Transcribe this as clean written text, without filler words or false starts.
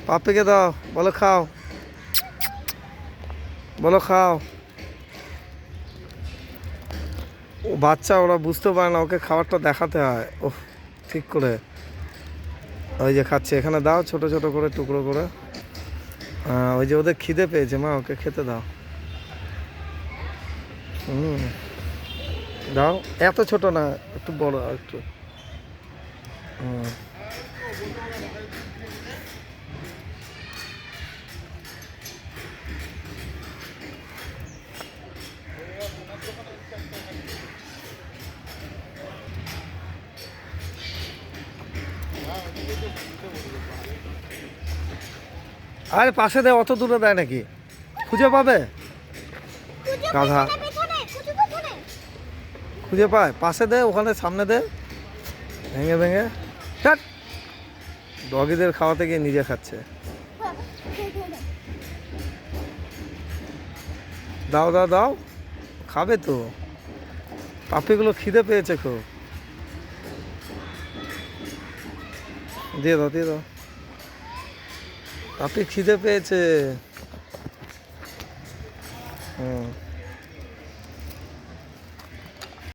পাপ্পিকে দাও, বলো খাও, বলো খাও। ও বাচ্চা, ওরা বুঝতে পারে না, ওকে খাবারটা দেখাতে হয়। ওহ, ঠিক করে। ওই যে খাচ্ছে, এখানে দাও ছোট ছোট করে টুকরো করে। ওই যে ওদের খিদে পেয়েছে মা, ওকে খেতে দাও। হুম, দাও। এত ছোট না, একটু বড় একটু। হুম। আরে পাশে দেয়, অত দূরে দেয় নাকি? খুঁজে পাবে গাধা। খুঁজে পায়, পাশে দে, ওখানে সামনে দে, ভেঙে ভেঙে। ছাট, ডগিদের খাওয়াতে গিয়ে নিজে খাচ্ছে। দাও দাও দাও, খাবে তো। পাপিগুলো খিদে পেয়েছে খুব। দিয়ে দাও দিয়ে দাও, পাপি খিদে পেয়েছে। হুম।